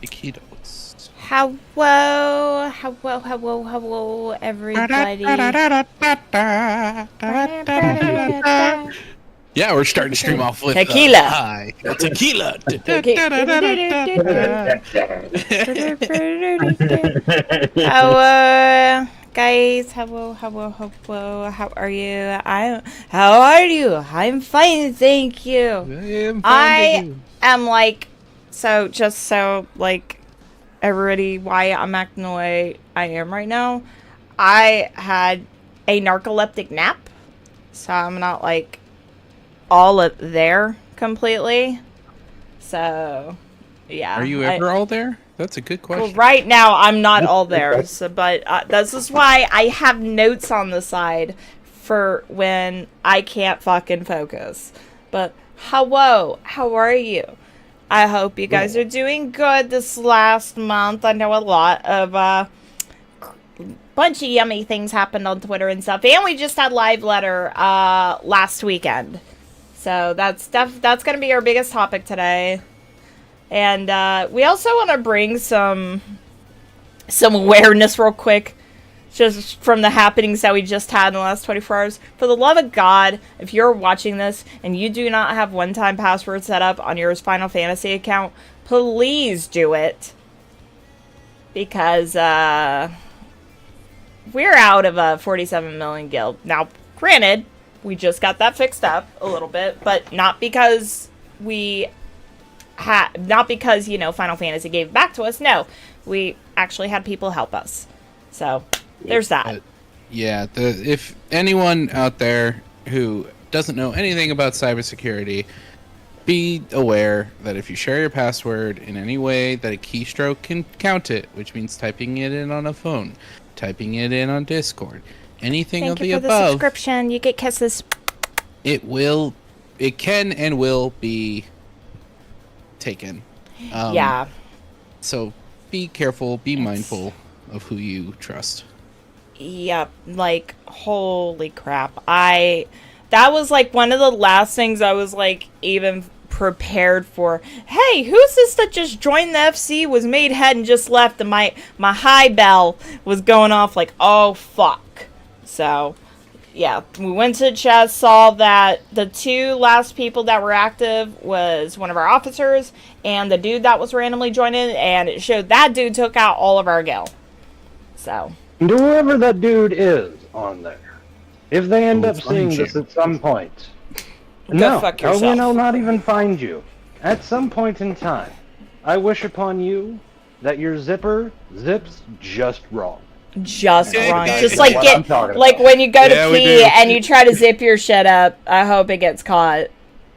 Taquitos. Hello, everybody. Yeah, we're starting to stream off with Tequila. Hi. Tequila. Hello, guys. Hello. How are you? How are you? I'm fine, thank you. I am like, just so everybody, why I'm acting the way I am right now. I had a narcoleptic nap, so I'm not like all there completely. So, yeah. Are you ever all there? That's a good question. Well, right now I'm not all there, so, but this is why I have notes on the side for when I can't fucking focus. But hello, how are you? I hope you guys are doing good this last month. I know a lot of bunch of yummy things happened on Twitter and stuff, and we just had live letter last weekend. So that's gonna be our biggest topic today. And we also want to bring some awareness real quick, just from the happenings that we just had in the last 24 hours. For the love of God, if you're watching this and you do not have one-time password set up on your Final Fantasy account, please do it. Because we're out of a 47 million guild. Now, granted, we just got that fixed up a little bit, but not because you know, Final Fantasy gave it back to us. No, we actually had people help us. So, there's that. If anyone out there who doesn't know anything about cybersecurity, be aware that if you share your password in any way that a keystroke can count it, which means typing it in on a phone, typing it in on Discord, anything of the above. Thank you for the subscription. You get kisses. It can and will be taken. Yeah. So be careful, be mindful of who you trust. Yep, like, holy crap. That was like one of the last things I was like even prepared for. Hey, who's this that just joined the FC, was made head and just left, and my high bell was going off like, oh fuck. So yeah, we went to the chat, saw that the two last people that were active was one of our officers and the dude that was randomly joining, and it showed that dude took out all of our gil. So, whoever that dude is on there, if they end up seeing this at some point, fuck yourself. Not even find you. At some point in time, I wish upon you that your zipper zips just wrong. Just wrong. Just like when you go to pee and you try to zip your shit up, I hope it gets caught.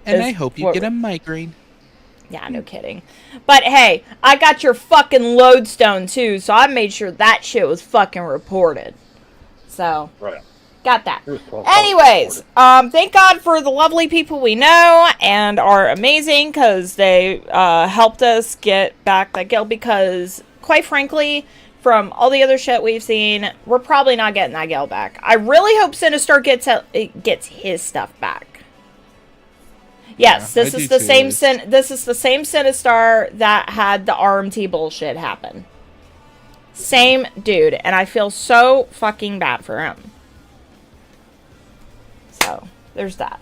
And I hope you get a migraine. Yeah, no kidding. But hey, I got your fucking lodestone too, so I made sure that shit was fucking reported. So, right. Got that. Anyways, thank God for the lovely people we know and are amazing, because they helped us get back that guild, because quite frankly, from all the other shit we've seen, we're probably not getting that guild back. I really hope Sinistar gets his stuff back. Yes, this is the same Sinistar that had the RMT bullshit happen. Same dude, and I feel so fucking bad for him. So, there's that.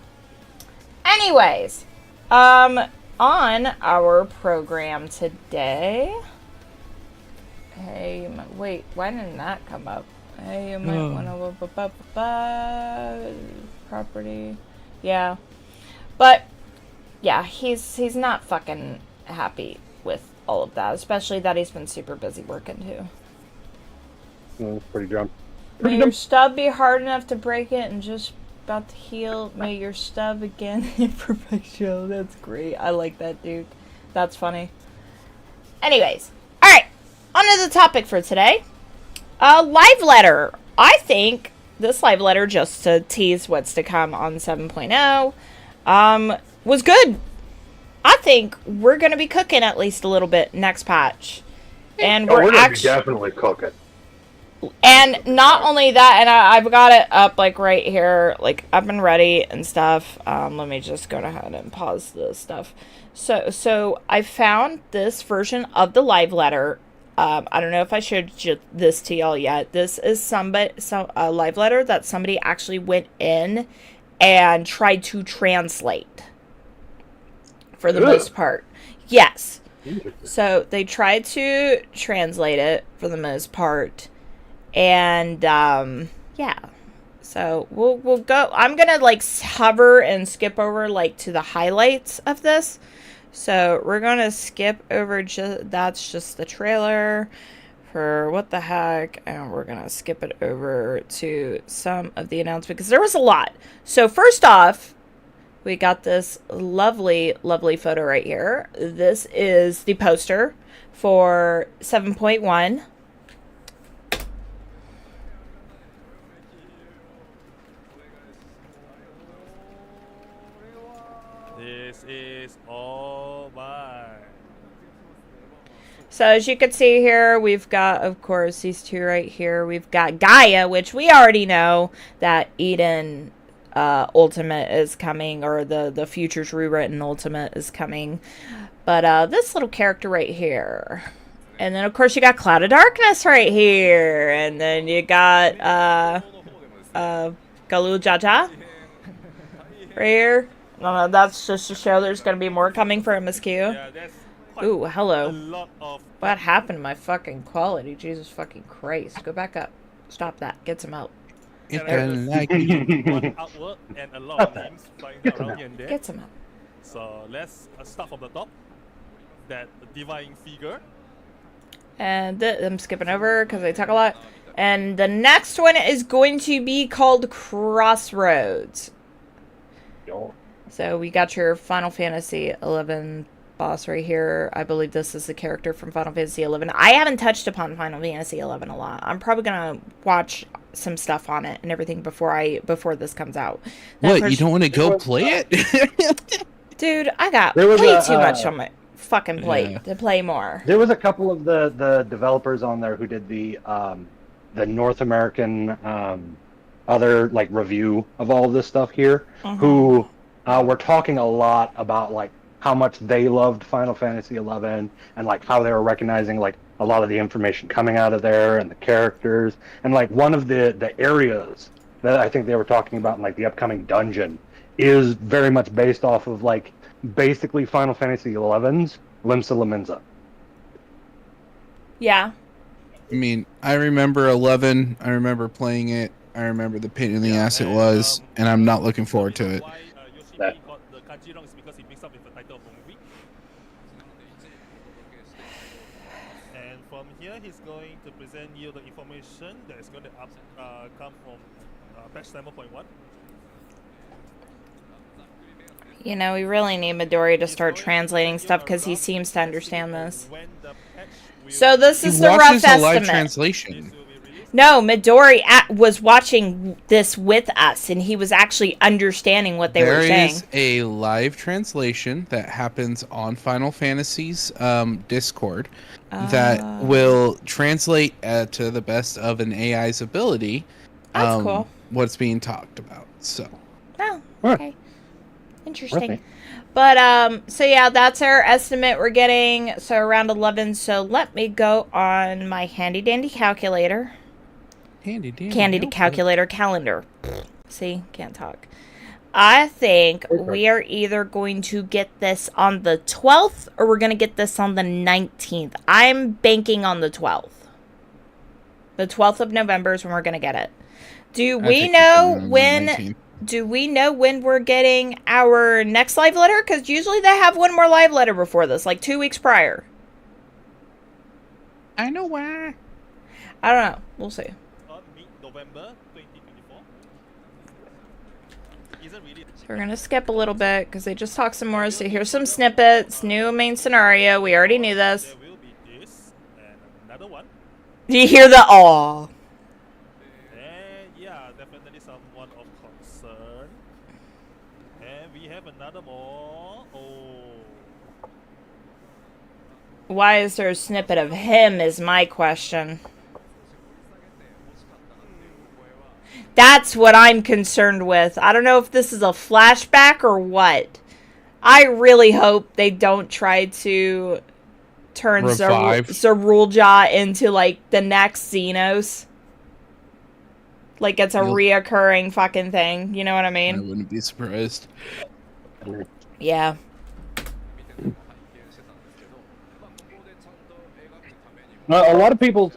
Anyways, on our program today. Hey, wait, why didn't that come up? Hey, you might want to property. Yeah. But yeah, he's not fucking happy with all of that, especially that he's been super busy working too. Pretty drunk. May your stub be hard enough to break it and just about to heal. May your stub again in perfection. That's great. I like that, dude. That's funny. Anyways, alright. On to the topic for today. Live letter. I think this live letter, just to tease what's to come on 7.0, was good. I think we're going to be cooking at least a little bit next patch. And we're actually definitely cooking. And not only that, and I've got it up like right here, like up and ready and stuff. Let me just go ahead and pause this stuff. So I found this version of the live letter. I don't know if I showed this to y'all yet. This is a live letter that somebody actually went in and tried to translate for the most part. Yes. So they tried to translate it for the most part. And yeah. So we'll go. I'm gonna like hover and skip over like to the highlights of this. So we're gonna skip over. That's just the trailer for what the heck, and we're gonna skip it over to some of the announcements because there was a lot. So first off, we got this lovely, lovely photo right here. This is the poster for 7.1. This is all mine. So as you can see here, we've got, of course, these two right here. We've got Gaia, which we already know that Eden Ultimate is coming, or the Futures Rewritten Ultimate is coming. But this little character right here. And then, of course, you got Cloud of Darkness right here. And then you got Galul Jaja right here. No, that's just to show there's going to be more coming for MSQ. Yeah, that's quite Ooh, hello. a lot of What happened to my fucking quality? Jesus fucking Christ. Go back up. Stop that. Get some out. It and doesn't like you. one artwork and a lot of names flying around here and there. Get some out. So let's start from the top. That divine figure. And I'm skipping over because I talk a lot. And the next one is going to be called Crossroads. So we got your Final Fantasy 11 boss right here. I believe this is the character from Final Fantasy 11. I haven't touched upon Final Fantasy 11 a lot. I'm probably gonna watch some stuff on it and everything before this comes out. What, you don't want to go play it? Dude, I got There was way a, too much on my fucking plate Yeah. to play more. There was a couple of the developers on there who did the North American other like review of all of this stuff here, who were talking a lot about like how much they loved Final Fantasy 11 and like how they were recognizing like a lot of the information coming out of there and the characters, and like one of the areas that I think they were talking about in like the upcoming dungeon is very much based off of like basically Final Fantasy 11's Limsa Lominsa. Yeah. I mean, I remember 11. I remember playing it. I remember the pain in the ass it was, and I'm not looking forward to it. Why Yoshimi That- got the kanji wrong is because he mixed up with the title of the movie. And from here, he's going to present you the information that is going to come from patch 7.1. You know, we really need Midori to start translating stuff because he seems to understand this. When the patch will So this He is the rough watches a live estimate. translation. will be released. No, Midori was watching this with us, and he was actually understanding what they were There saying. is a live translation that happens on Final Fantasy's Discord that will translate to the best of an AI's ability. That's cool. What's being talked about. So Oh, Huh. okay. Interesting. Right. But, so yeah, that's our estimate we're getting. So around 11. So let me go on my handy dandy calculator. handy dandy. Candy to calculator calendar. See, can't talk. I think we are either going to get this on the 12th or we're going to get this on the 19th. I'm banking on the 12th. The 12th of November is when we're going to get it. Do I we think know it's on the when 19th. do we know when we're getting our next live letter? Because usually they have one more live letter before this, like 2 weeks prior. I know why. I don't know. We'll see. On mid-November 2024. Isn't really So we're going to skip a little bit because they just talk some more. So here's some snippets. New main scenario. We already knew this. there will be this and another one. Do you hear the aw? And yeah, definitely someone of concern. And we have another more. Oh. Why is there a snippet of him is my question. That's what I'm concerned with. I don't know if this is a flashback or what. I really hope they don't try to turn Revive. Zarulja into, like, the next Xenos. Like, it's a reoccurring fucking thing. You know what I I mean? wouldn't be surprised. Yeah. A lot of people's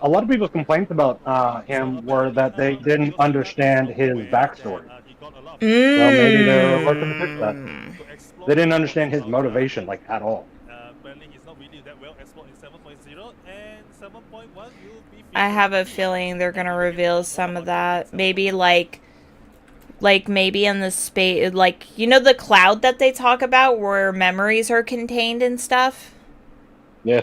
complaints about him were that they didn't understand his backstory. So maybe they're working to fix that. They didn't understand his motivation, like, at all. Apparently he's not really that well explored in 7.0, and 7.1 will be. I have a feeling they're gonna reveal some of that. Maybe like maybe in the space, like, you know, the cloud that they talk about where memories are contained and stuff. Yeah.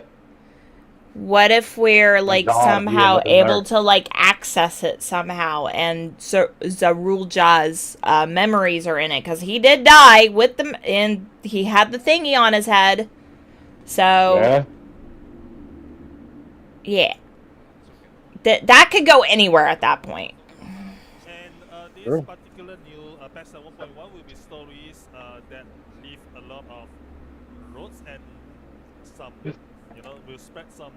What if we're like God, somehow he ended up able there. to like access it somehow, and Zarulja's memories are in it because he did die with them, and he had the thingy on his head. So yeah. That could go anywhere at that point. And this Sure. particular new patch 7.1 will be stories that leave a lot of roads and some, will spread some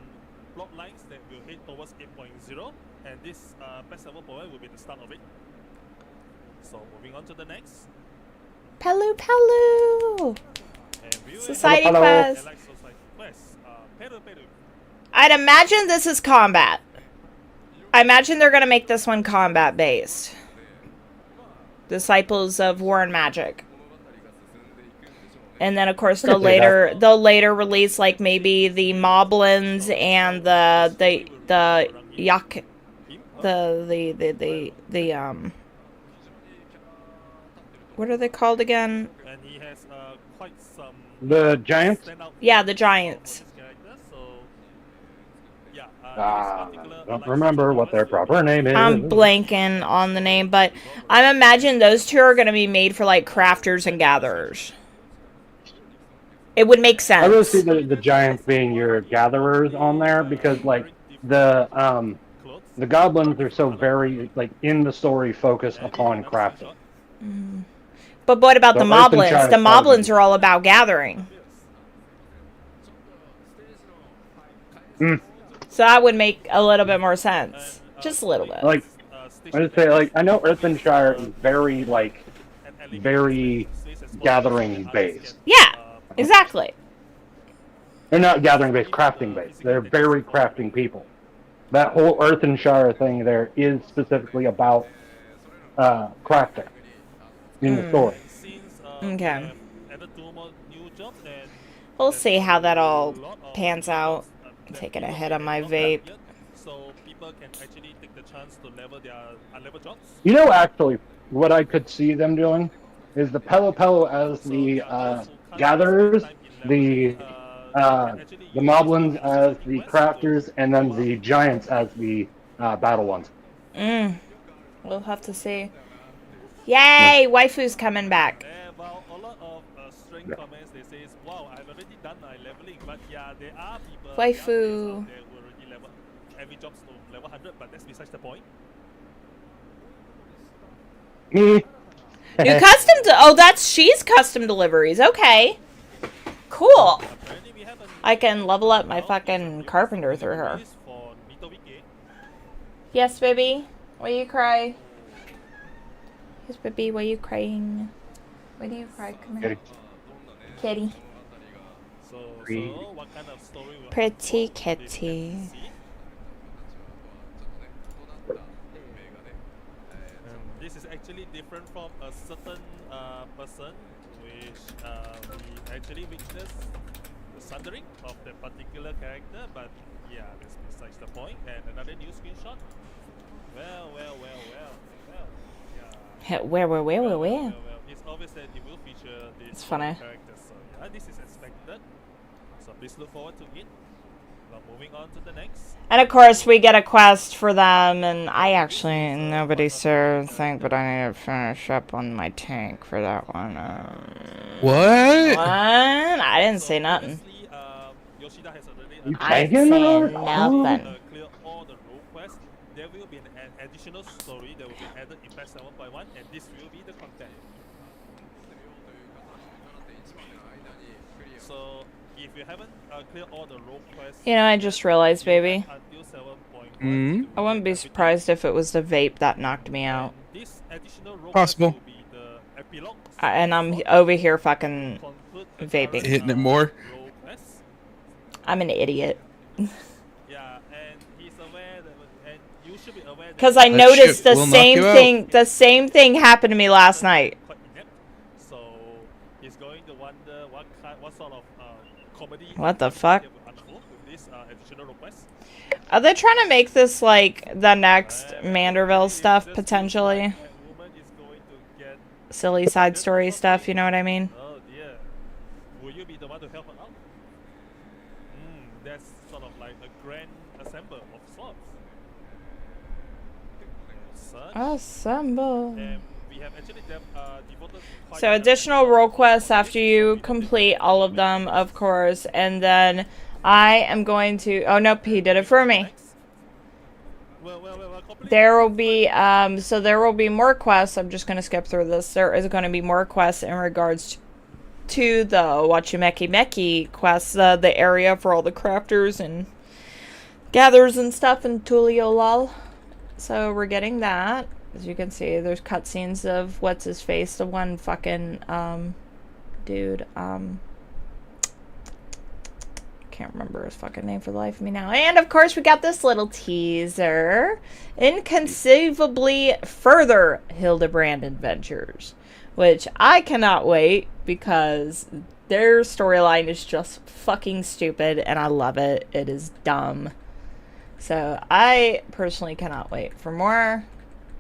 plot lines that will head towards 8.0, and this patch 7.1 will be the start of it. So moving on to the next. Pelu Pelu! And we will Society Hello, hello. quest. Like Society Quest. Peru. I'd imagine this is combat. I imagine they're gonna make this one combat based. Disciples of War and Magic. And then of course they'll later release like maybe the Moblins and the Yak the what are they called again? And he has quite some The Giants? standout Yeah, the Giants. character, so yeah, I don't remember what their proper name is. I'm blanking on the name, but I imagine those two are going to be made for like crafters and gatherers. It would make sense. I really see the Giants being your gatherers on there because, like, the goblins are so very, like, in the story focused upon crafting. But what about So the Moblins? Earthenshire The is probably- Moblins are all about gathering. So that would make a little bit more sense. Just a little bit. Like, I just say, like, I know Earthenshire is very, like, very gathering based. Yeah, exactly. They're not gathering based, crafting based. They're very crafting people. That whole Earthenshire thing there is specifically about crafting in the story. Okay. We'll see how that all pans out. I'm taking a hit on my vape. So people can actually take the chance to level their unleveled jobs. You know, actually, what I could see them doing is the Pelo as the gatherers, the Moblins as the crafters, and then the Giants as the battle ones. We'll have to see. Yay! Waifu's coming back. Well, a lot of strength comments, they say, wow, I've already done my leveling, but yeah, there are people Waifu. there who already level every job's to level 100, but that's besides the point. Me. You she's custom deliveries. Okay. Cool. Apparently we have I can level up my fucking carpenter through her. for Nito Wiki. Yes, baby. Why you cry? Yes, baby. Why you crying? Why do you cry? Come here. Kitty. So what kind of story will Pretty kitty. This is actually different from a certain person, which we actually witnessed the sundering of that particular character, but yeah, that's besides the point. And another new screenshot. Well, yeah. Where? It's obvious that it will feature this It's funny. character, so yeah, this is expected. So please look forward to it. Now moving on to the next. And of course, we get a quest for them, and nobody think, but I need to finish up on my tank for that one. What? What? I didn't say nothing. Yoshida has already You I tagging say her? nothing. clear all the road quests. there will be an additional story that will be added in patch 7.1, and this will be the content. So if you haven't cleared all the role quests, You know, I just realized, baby. until 7.1, Mm. I wouldn't be surprised if it was the vape that knocked me out. this additional role Possible. quest will be the epilogue. And I'm over here fucking Conclude the vaping. current, Hitting it more. role quest. I'm an idiot. Yeah, and he's aware that, and you should be aware that. Because I That noticed shit the will knock same you out. thing. The same thing happened to me last night. Quite inept, so he's going to wonder what sort of comedy. What the fuck? they will unfold with this additional request. Are they trying to make this like the next Manderville stuff potentially? A woman is going to get. Silly side story stuff, you know what I mean? Oh dear, will you be the one to help her out? That's sort of like a grand assembly of sorts. Such. Assemble. And we have actually devoted quite So a- additional role quests after you complete all of them, of course, and then I am going to. Oh nope, he did it for me. Well, complete- There will be so there will be more quests. I'm just gonna skip through this. There is going to be more quests in regards to the Wachimeki Meki quests, the area for all the crafters and gatherers and stuff in Tuliolal. So we're getting that. As you can see, there's cutscenes of what's his face, the one fucking dude. Can't remember his fucking name for the life of me now. And of course, we got this little teaser. Inconceivably further Hildebrand adventures, which I cannot wait because their storyline is just fucking stupid and I love it. It is dumb. So I personally cannot wait for more.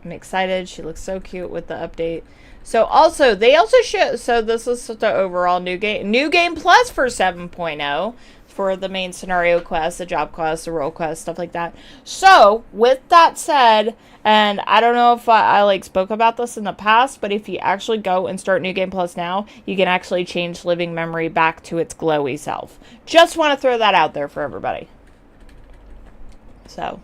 I'm excited. She looks so cute with the update. So also, they also show, so this is the overall new game plus for 7.0 for the main scenario quest, the job quest, the role quest, stuff like that. So with that said, and I don't know if I like spoke about this in the past, but if you actually go and start New Game Plus now, you can actually change Living Memory back to its glowy self. Just want to throw that out there for everybody. So,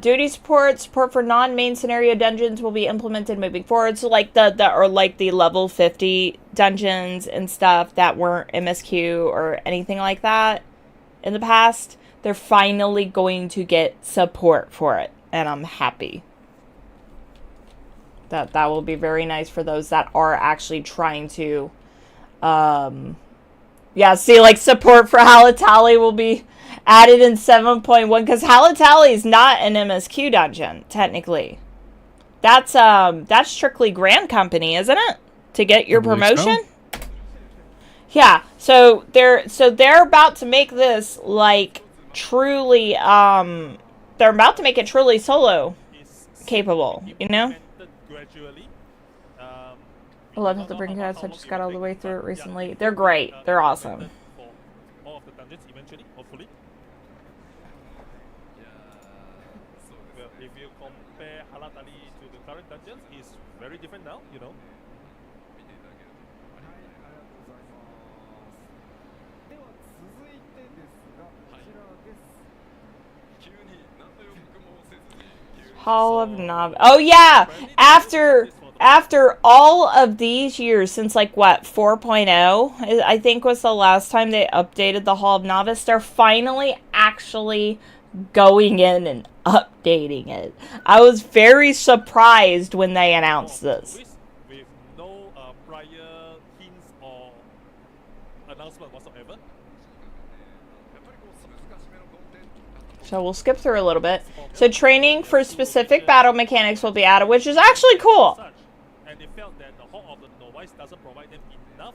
duty support for non-main scenario dungeons will be implemented moving forward. So, like the level 50 dungeons and stuff that weren't MSQ or anything like that in the past, they're finally going to get support for it, and I'm happy. That will be very nice for those that are actually trying to, yeah. See, like support for Halatali will be added in 7.1 because Halatali is not an MSQ dungeon technically. That's strictly Grand Company, isn't it? To get your promotion. So. Yeah. So they're about to make this like truly they're about to make it truly solo capable. You know. Gradually. I love the Bring Cats. I just got all the way through it recently. They're great. They're awesome. For all of the dungeons eventually, hopefully. Well, if you compare Halatali to the current dungeons, it's very different now, you know. Hall of Nav. Oh yeah, after all of these years, since like what 4.0, I think was the last time they updated the Hall of Novice. They're finally actually going in and updating it. I was very surprised when they announced this. With no prior hints or announcement whatsoever. So we'll skip through a little bit. So training for specific battle mechanics will be added, which is actually cool. And they felt that the Hall of the Novice doesn't provide them enough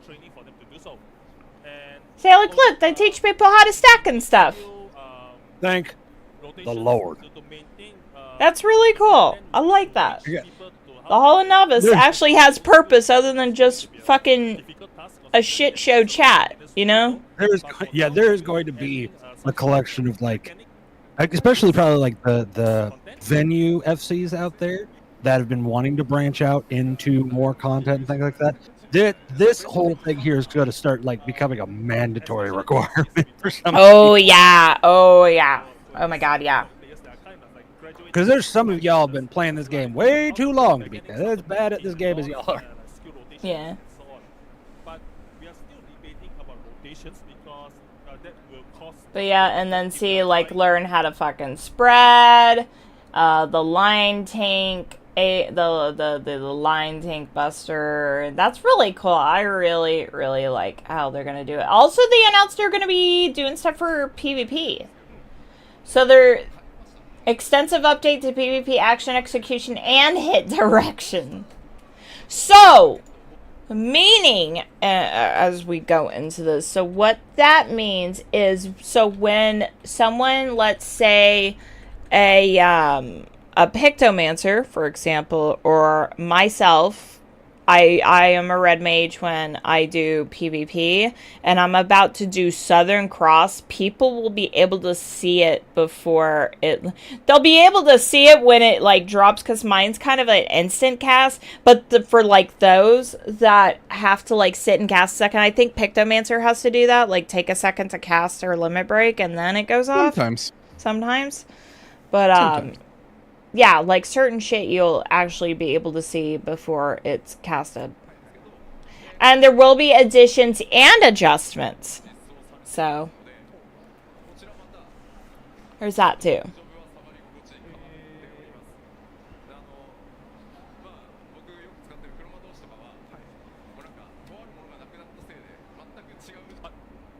training for them to do so. And Say, like, look, they teach people how to stack and stuff. Thank the Lord. That's really cool. I like that. The Hall of Novice actually has purpose other than just fucking a shit show chat, you know? There is going to be a collection of like, especially probably like the venue FCs out there that have been wanting to branch out into more content and things like that. This whole thing here is going to start like becoming a mandatory requirement for some. Oh yeah. Oh yeah. Oh my god, yeah. Because there's some of y'all been playing this game way too long to be as bad at this game as y'all are. Yeah. But we are still debating about rotations because that will cost. But yeah, and then see, like, learn how to fucking spread, the line tank, the line tank buster. That's really cool. I really, really like how they're gonna do it. Also, they announced they're gonna be doing stuff for PvP. So they're extensive update to PvP action execution and hit direction. So, meaning, as we go into this, so what that means is, so when someone, let's say, a Pictomancer, for example, or myself, I am a red mage when I do PvP, and I'm about to do Southern Cross, people will be able to see it before it, they'll be able to see it when it, like, drops, because mine's kind of an instant cast, but for, like, those that have to, like, sit and cast a second, I think Pictomancer has to do that, like, take a second to cast or limit break, and then it goes off. Sometimes. But, yeah, like, certain shit you'll actually be able to see before it's casted. And there will be additions and adjustments. So, there's that too.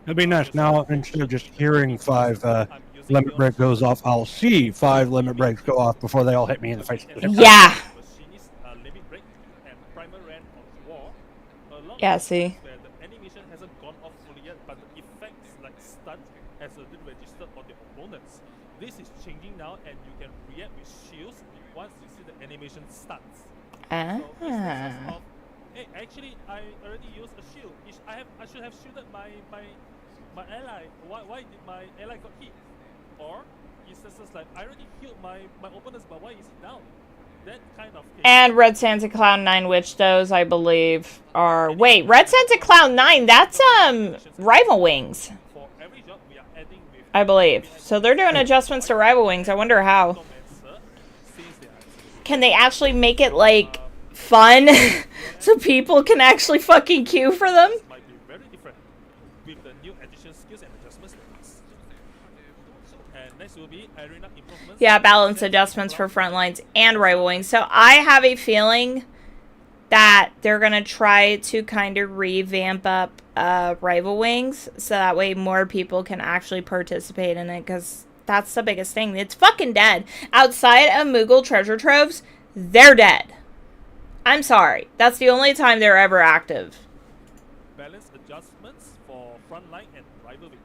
It'd be nice now, instead of just hearing 5 limit break goes off, I'll see 5 limit breaks go off before they all hit me in the face. Yeah. Yeah, see. The animation hasn't gone off fully yet, but the effects like stun has already registered on the opponents. This is changing now, and you can react with shields once you see the animation starts. So it's of, hey, actually, I already used a shield. I should have shielded my ally. Why did my ally got hit? Or it's just like I already healed my opponents, but why is it down? That kind of case. And Red Santa Cloud 9, which those I believe are, wait, Red Santa Cloud 9, that's Rival Wings, For every job we are adding with I believe. So they're doing adjustments to Rival Wings. I wonder how. Can they actually make it, like, fun so people can actually fucking queue for them? might be very different with the new addition skills and adjustments. And next will be arena improvements. Yeah, balance adjustments for front lines and Rival Wings. So I have a feeling that they're going to try to kind of revamp up Rival Wings so that way more people can actually participate in it, because that's the biggest thing. It's fucking dead. Outside of Moogle treasure troves, they're dead. I'm sorry. That's the only time they're ever active. Balance adjustments for frontline and rival wings.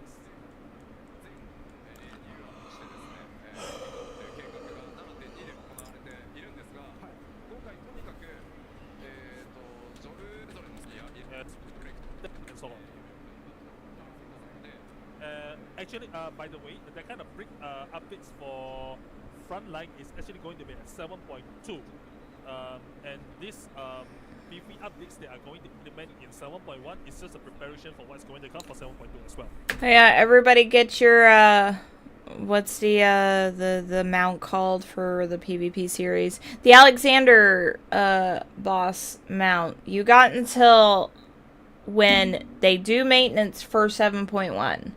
And so on. Actually, by the way, that kind of brick updates for frontline is actually going to be at 7.2. And this PvP updates they are going to implement in 7.1 is just a preparation for what's going to come for 7.2 as well. Yeah, everybody get your what's the mount called for the PvP series? The Alexander boss mount. You got until when they do maintenance for 7.1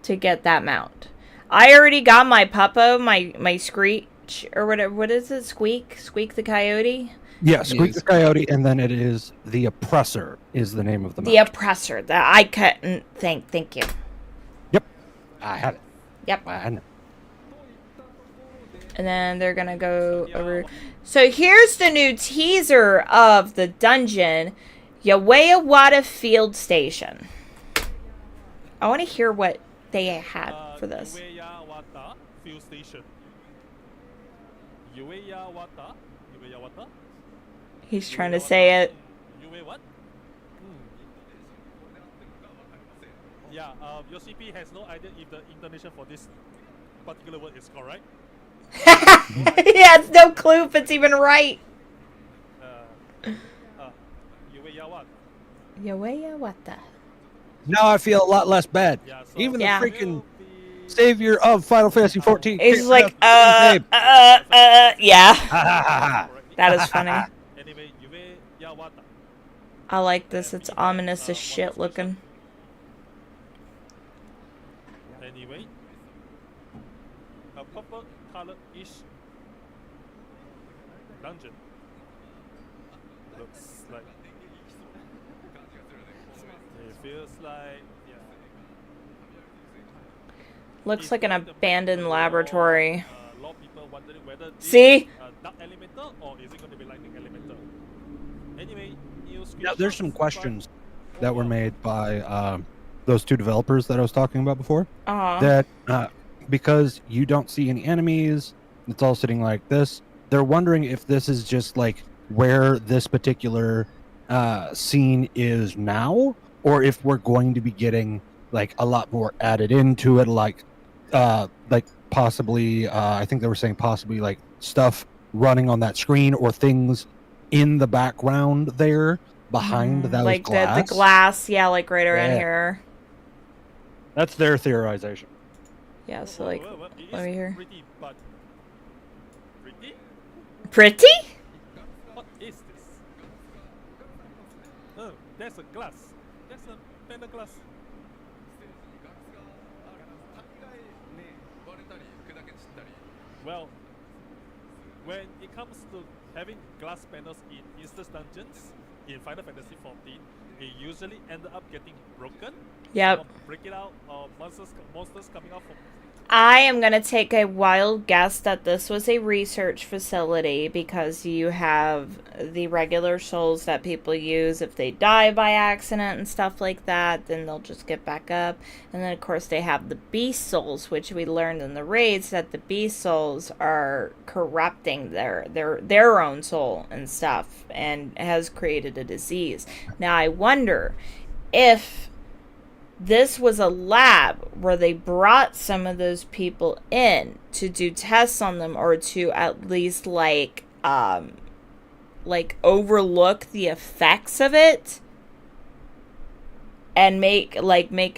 to get that mount. I already got my Puppo, my Screech, or whatever. What is it? Squeak the Coyote? Yeah, Squeak the Coyote, and then it is the Oppressor is the name of the mount. The Oppressor. That I couldn't think. Thank you. Yep, I have it. Yep. I know. And then they're gonna go over. So here's the new teaser of the dungeon, Yawayawata Field Station. I want to hear what they had for this. Yawayawata Field Station. Yawayawata. He's trying to say it. Yue what? Yeah, your CP has no idea if the intonation for this particular word is correct. He has no clue if it's even right. Yawayawata. Yawayawata. Now I feel a lot less bad. Yeah, so Even the Yeah. freaking savior of Final Fantasy 14. He's like, Ha yeah. ha ha. That is funny. Anyway, Yue Yawata. I like this. And It's we have, ominous as one shit looking. Anyway, a purple color-ish dungeon looks like. It feels like, yeah. Looks Is like an that the abandoned place laboratory. a lot of people wondering whether this See? is a dark elemental or is it going to be lightning elemental. Anyway, new Now, there's some screenshots, questions but- that oh, were wow. made by those two developers that I was talking about before. Aw. That because you don't see any enemies, it's all sitting like this. They're wondering if this is just like where this particular scene is now, or if we're going to be getting like a lot more added into it, like possibly I think they were saying possibly like stuff running on that screen or things in the background there behind those like glass. the glass, yeah, like right around Yeah. here. That's their theorization. Yeah, so Well, like it over is here. pretty, but pretty? Pretty? What is this? Oh, there's a glass. There's a panel glass. Well, when it comes to having glass panels in instance dungeons in Final Fantasy 14, it usually ended up getting broken. Yep. Someone break it out, or monsters coming out from. I am going to take a wild guess that this was a research facility because you have the regular souls that people use if they die by accident and stuff like that, then they'll just get back up. And then, of course, they have the beast souls, which we learned in the raids that the beast souls are corrupting their own soul and stuff and has created a disease. Now, I wonder if this was a lab where they brought some of those people in to do tests on them or to at least like overlook the effects of it and make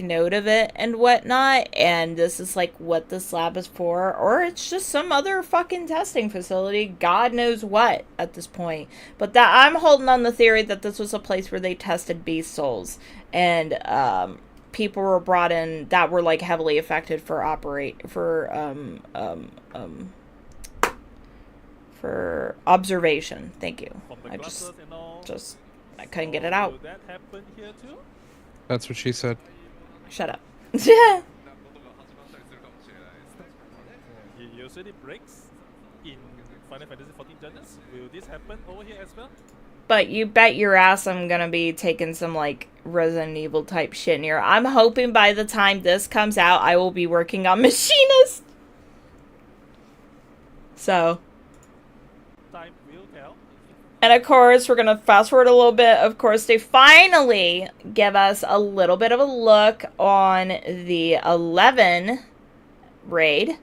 note of it and whatnot, and this is like what this lab is for, or it's just some other fucking testing facility, God knows what at this point. But that I'm holding on the theory that this was a place where they tested beast souls and people were brought in that were like heavily affected for observation. Thank you. From the I glasses and all. I couldn't get it out. Will that happen here too? That's what she said. Shut up. It usually breaks in Final Fantasy 14 dungeons. Will this happen over here as well? But you bet your ass I'm gonna be taking some like Resident Evil type shit in here. I'm hoping by the time this comes out, I will be working on Machinist. So. Time will tell. And of course, we're going to fast forward a little bit. Of course, they finally give us a little bit of a look on the 11 raid.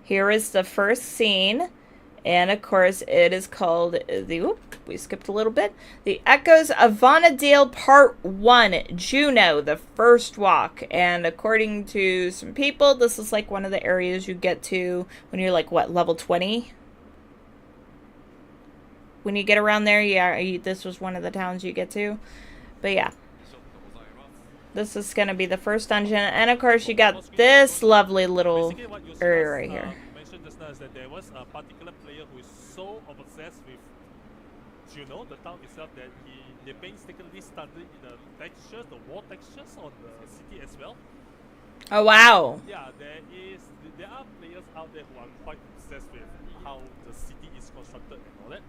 Here is the first scene. And of course, it is called we skipped a little bit. The Echoes of Vanadale Part 1, Juno, the first walk. And according to some people, this is like one of the areas you get to when you're like, what, level 20? When you get around there, yeah, this was one of the towns you get to. But yeah. This is going to be the first dungeon. And of course, you got this lovely little Basically, what you area right here. mentioned just now is that there was a particular player who is so obsessed with Juno, the town itself, that they painstakingly studied the textures, the wall textures on the city as well. Oh, wow. Yeah, there are players out there who are quite obsessed with how the city is constructed and all that.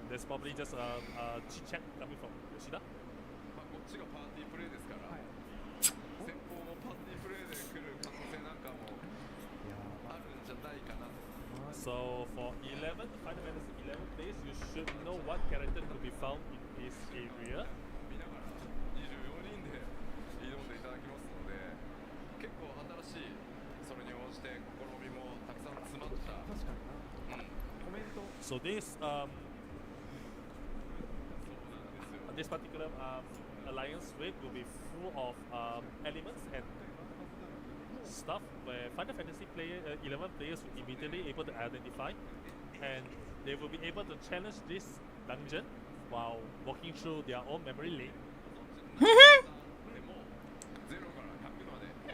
There's probably just a chit-chat coming from Yoshida. So for 11, Final Fantasy 11 days, you should know what character could be found in this area. So this particular alliance raid will be full of elements and stuff where Final Fantasy 11 players will immediately able to identify, and they will be able to challenge this dungeon while walking through their own memory lane.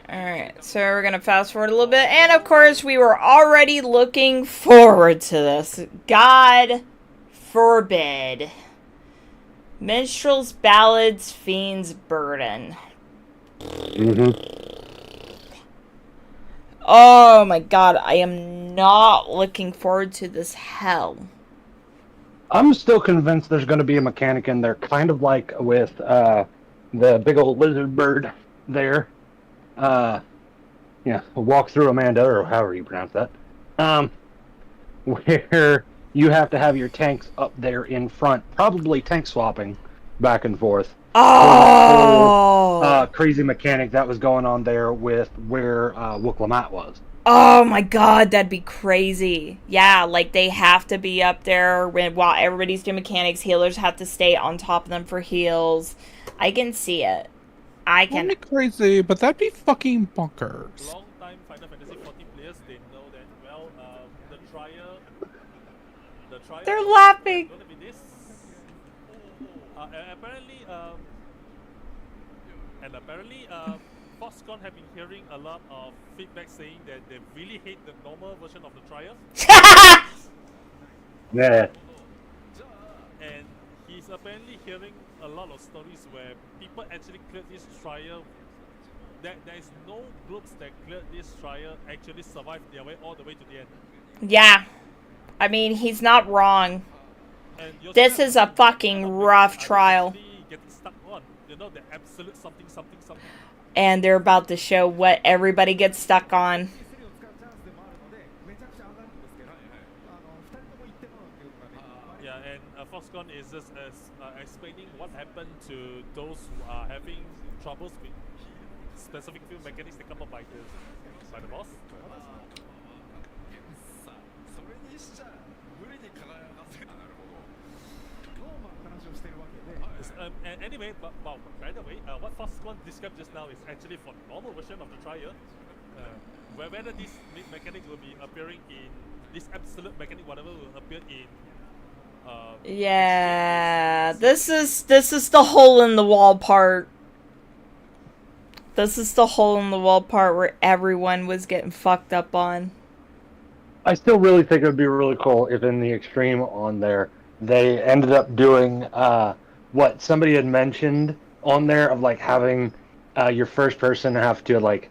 Alright, so we're gonna fast forward a little bit, and of course we were already looking forward to this. God forbid. Minstrel's Ballads, Fiend's Burden. Oh my god, I am not looking forward to this hell. I'm still convinced there's going to be a mechanic in there, kind of like with the big old lizard bird there. Walk through Amanda, or however you pronounce that. Where you have to have your tanks up there in front, probably tank swapping back and forth. Oh! Crazy mechanic that was going on there with where Wooklamat was. Oh my god, that'd be crazy. Yeah, like they have to be up there while everybody's doing mechanics. Healers have to stay on top of them for heals. I can see it. I can. That'd be crazy, but that'd be fucking bonkers. Long time Final Fantasy 14 players, they know that, well, the trial They're laughing. Gonna be this. Apparently, Foxconn have been hearing a lot of feedback saying that they really hate the normal version of the trial. Yeah. And he's apparently hearing a lot of stories where people actually cleared this trial. There is no groups that cleared this trial actually survived their way all the way to the end. Yeah. I mean, he's not wrong. This is a fucking rough trial. Getting stuck on, you know, the absolute something. And they're about to show what everybody gets stuck on. Yeah, and Foxconn is just explaining what happened to those who are having troubles with specific field mechanics that come up by the boss. And anyway, but by the way, what Foxconn described just now is actually for the normal version of the trial. Whether this mechanic will be appearing in this absolute mechanic, whatever will appear in. Yeah, this is the hole in the wall part. This is the hole in the wall part where everyone was getting fucked up on. I still really think it would be really cool if in the extreme on there they ended up doing what somebody had mentioned on there of like having your first person have to like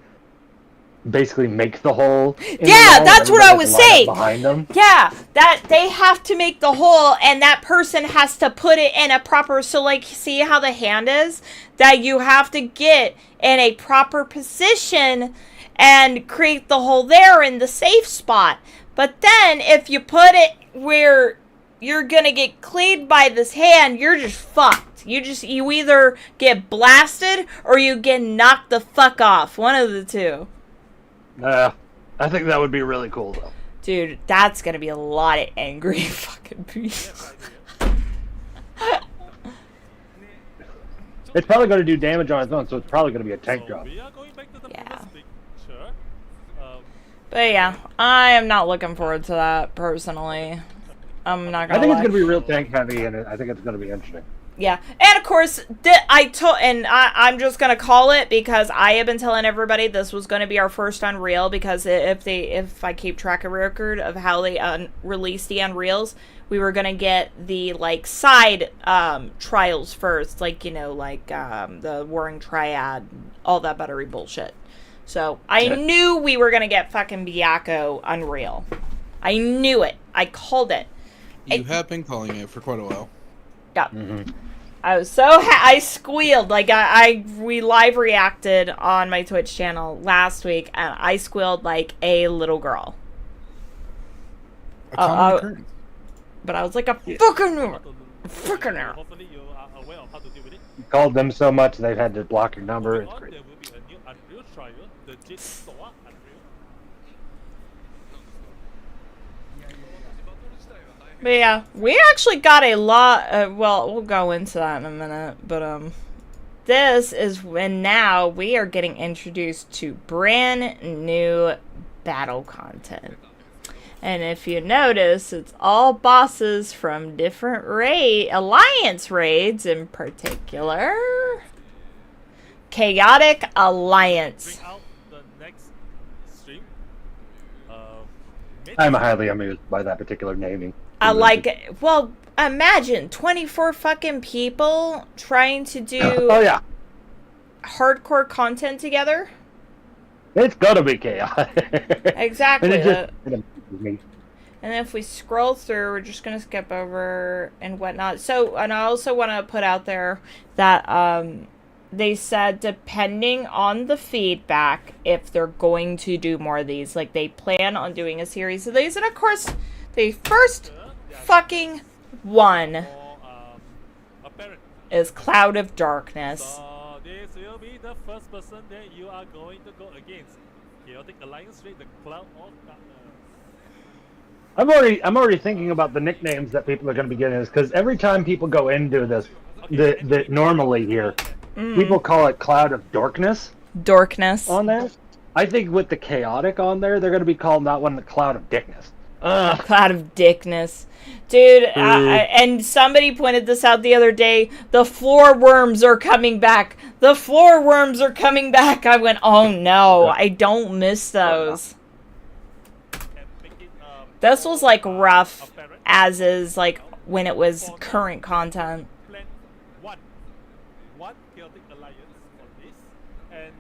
basically make the hole. Yeah, that's what I was saying. Behind them. Yeah, that they have to make the hole, and that person has to put it in a proper. So, like, see how the hand is? That you have to get in a proper position and create the hole there in the safe spot. But then, if you put it where you're gonna get cleaned by this hand, you're just fucked. You either get blasted or you get knocked the fuck off. One of the two. I think that would be really cool, though. Dude, that's gonna be a lot of angry fucking people. It's probably going to do damage on its own, so it's probably going to be a tank job. We are going back to the Yeah. picture. But yeah, I am not looking forward to that personally. I'm not gonna. I think lie. it's going to be real tank heavy, and I think it's going to be interesting. Yeah, and of course, I'm just gonna call it because I have been telling everybody this was gonna be our first Unreal, because if I keep track of record of how they released the Unreals, we were gonna get the like side trials first, like, you know, like the Warring Triad, all that buttery bullshit. So I knew we were gonna get fucking Byakuya Unreal. I knew it. I called it. You have been calling it for quite a while. Yeah. Mm-hmm. I was so I squealed, like we live reacted on my Twitch channel last week, and I squealed like a little girl. A common occurrence. But I was like a fucking Hopefully you are aware of how to deal with it. You called them so much they've had to block your number. It's Moving on, great. there will be a new Unreal trial, the Jade Soa Unreal. But yeah, we actually got a lot. Well, we'll go into that in a minute. But this is when now we are getting introduced to brand new battle content. And if you notice, it's all bosses from different alliance raids, in particular Chaotic Alliance. Bring out the next stream. I'm highly amused by that particular naming. I like it. Well, imagine 24 fucking people trying to do Oh yeah, hardcore content together. it's gotta be chaotic. Exactly. And it amuses me. And then if we scroll through, we're just going to skip over and whatnot. So, and I also want to put out there that they said depending on the feedback, if they're going to do more of these, like they plan on doing a series of these. And of course, the first fucking one Or apparent. is Cloud of Darkness. So this will be the first person that you are going to go against. Chaotic Alliance with the Cloud of Darkness. I'm already thinking about the nicknames that people are going to be getting this, because every time people go into this, the normally here, people call it Cloud of Darkness Dorkness. on there. I think with the chaotic on there, they're going to be calling that one the Cloud of Dickness. Cloud of Dickness. Dude, and somebody pointed this out the other day. The floor worms are coming back. The floor worms are coming back. I went, oh no, I don't miss those. And make it, This was like rough, apparent. as is like when it was current content. Plan one Chaotic Alliance for this,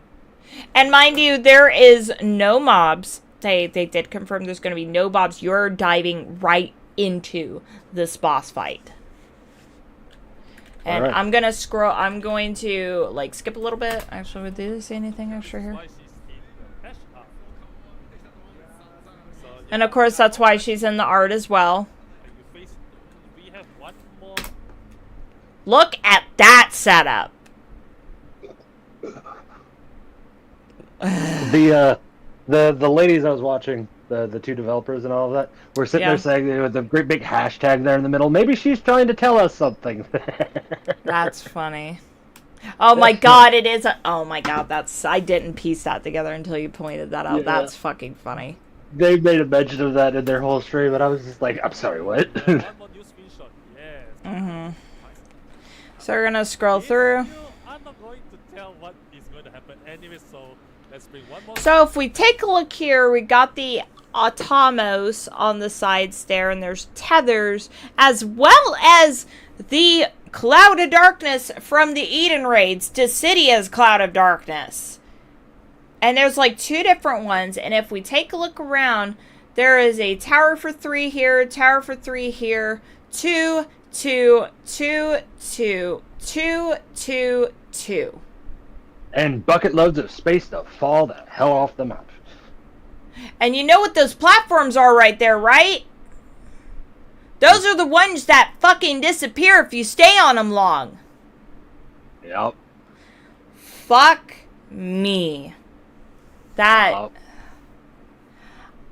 And mind you, there is no mobs. They did confirm there's going to be no mobs. You're diving right into this boss fight. And Alright. I'm going to scroll. I'm going to like skip a little bit. Actually, did they say anything extra here? why she's in the patch up. So And of course, that's why she's in the art as well. we have one more. Look at that setup. The ladies I was watching, the two developers and all of that, were sitting Yeah. there saying with a great big hashtag there in the middle. Maybe she's trying to tell us something. That's funny. Oh my god, it is oh my god, I didn't piece that together until you pointed that out. Yeah. That's fucking funny. They made a mention of that in their whole stream, and I was just like, I'm sorry, what? One more new screenshot. Yes. Mm-hmm. So we're gonna scroll through. I'm not going to tell what is going to happen anyway, so let's bring one more. So if we take a look here, we got the Automos on the sides there, and there's tethers, as well as the Cloud of Darkness from the Eden raids, Dissidia's Cloud of Darkness. And there's like two different ones, and if we take a look around, there is a tower for 3 here, tower for 3 here, 2, 2, 2, 2, 2, 2, 2. And bucket loads of space to fall the hell off the map. And you know what those platforms are right there, right? Those are the ones that fucking disappear if you stay on them long. Yep. Fuck me. That... Yep.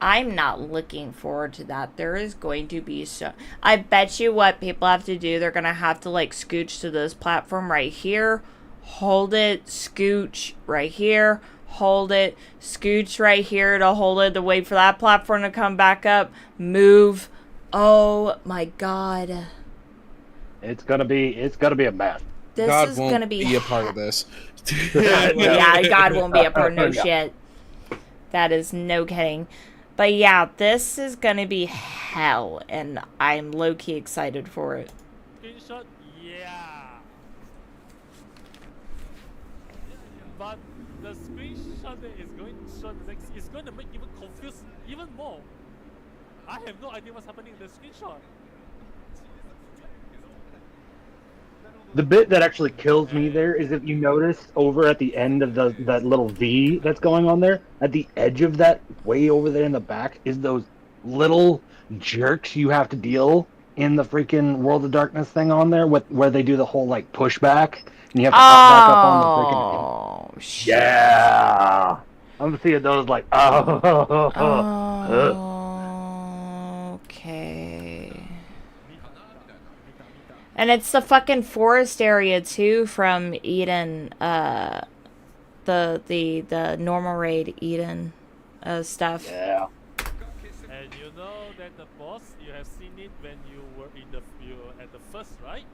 I'm not looking forward to that. There is going to be so... I bet you what people have to do, they're going to have to, like, scooch to this platform right here. Hold it, scooch right here. Hold it, scooch right here to hold it to wait for that platform to come back up. Move. Oh, my God. It's gonna be a mess. This God is won't going to be... a part of this. Yeah, God won't be a part. No Yeah. shit. That is no kidding. But yeah, this is gonna be hell, and I'm low-key excited for it. Screenshot, yeah. But the screenshot that is going to show the next is going to make you confused even more. I have no idea what's happening in the screenshot. The bit that actually kills me there is if you notice over at the end of that little V that's going on there, at the edge of that, way over there in the back, is those little jerks you have to deal in the freaking World of Darkness thing on there, where they do the whole like pushback, and you have to hop back up on the freaking. Oh, shit. Yeah, I'm seeing those like Okay. And it's the fucking forest area too from Eden, the normal raid Eden stuff. Yeah. And you know that the boss, you have seen it when you were at the first, right?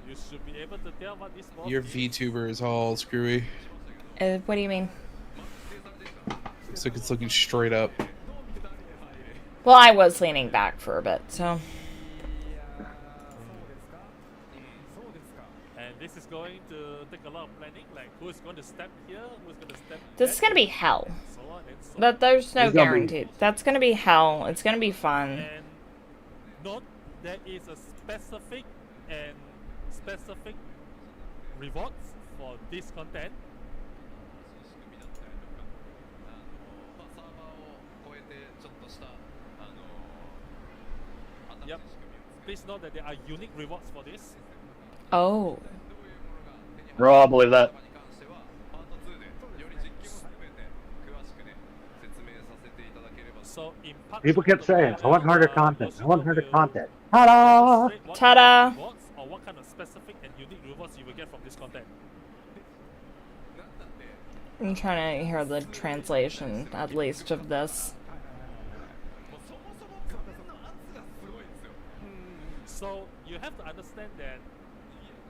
You should be able to tell what this boss Your is. VTuber is all screwy. What do you mean? Looks like it's looking straight up. Well, I was leaning back for a bit, so. And this is going to take a lot of planning, like who's going to step here, who's going to step This is there, gonna be hell. so on and so on. But there's no It's gonna be- guarantee. That's gonna be hell. It's gonna be fun. And note there is a specific rewards for this content. Yep. Please note that there are unique rewards for this. Oh. Bro, I believe that. So in part People two kept of the saying, I want video, harder content. I want Yoshiko harder will content. Ta-da! demonstrate what Ta-da! kind of rewards or what kind of specific and unique rewards you will get from this content. I'm trying to hear the translation, at least, of this. So you have to understand that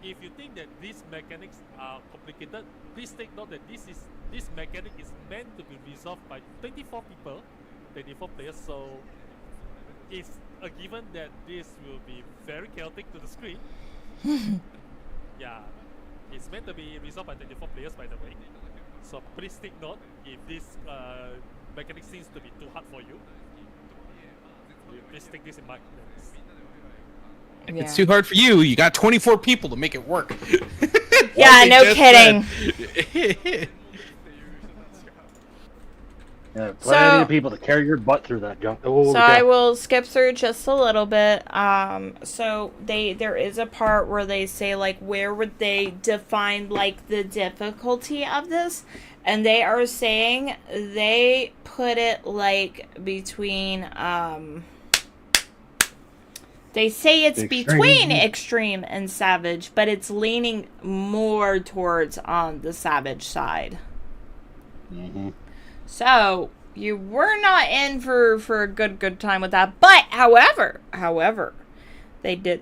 if you think that these mechanics are complicated, please take note that this mechanic is meant to be resolved by 24 people, 24 players. So it's a given that this will be very chaotic to the screen. Yeah, it's meant to be resolved by 24 players, by the way. So please take note if this mechanic seems to be too hard for you. Please take this in mind. If Yeah. it's too hard for you, you got 24 people to make it work. Yeah, Like they no just kidding. said. Yeah, plenty So- of people to carry your butt through that junk. Oh, So I will skip through just a little bit. So there is a part where they say like where would they define like the difficulty of this, and they are saying they put it like between they say it's between extreme and savage, but it's leaning more towards on the savage side. Mm-hmm. So you were not in for a good time with that. But however, they did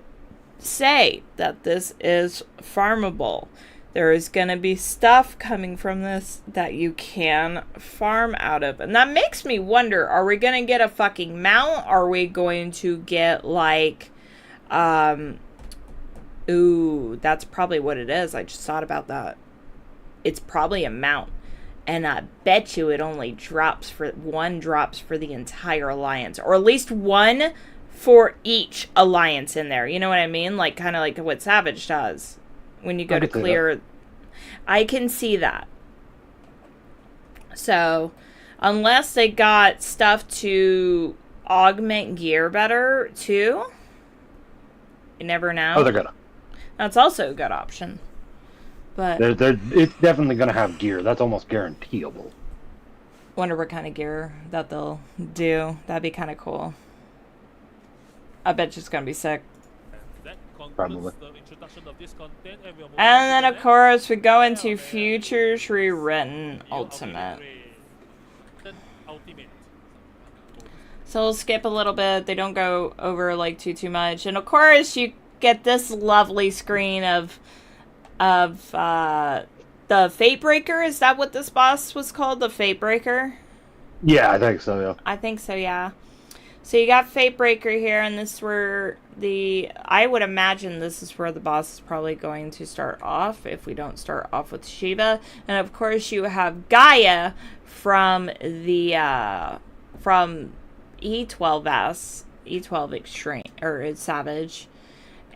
say that this is farmable. There is going to be stuff coming from this that you can farm out of. And that makes me wonder, are we going to get a fucking mount? Are we going to get like ooh, that's probably what it is. I just thought about that. It's probably a mount. And I bet you it only drops for the entire alliance, or at least one for each alliance in there. You know what I mean? Like kind of like what Savage does when you go to clear. I can see that. So, unless they got stuff to augment gear better too, you never know. Oh, they're gonna. That's also a good option. But It's definitely gonna have gear. That's almost guaranteeable. wonder what kind of gear that they'll do. That'd be kind of cool. I bet you it's gonna be sick. That concludes Probably. the introduction of this content, and we'll move And on then, to of the course, we go into Futures Rewritten next. Ultimate. Ultimate. So we'll skip a little bit. They don't go over like too much. And of course, you get this lovely screen of the Fatebreaker. Is that what this boss was called? The Fatebreaker? Yeah, I think so. Yeah. I think so, yeah. So you got Fatebreaker here, and this is where I would imagine this is where the boss is probably going to start off, if we don't start off with Shiva. And of course you have Gaia from the, from E12S, E12 Extreme, or Savage.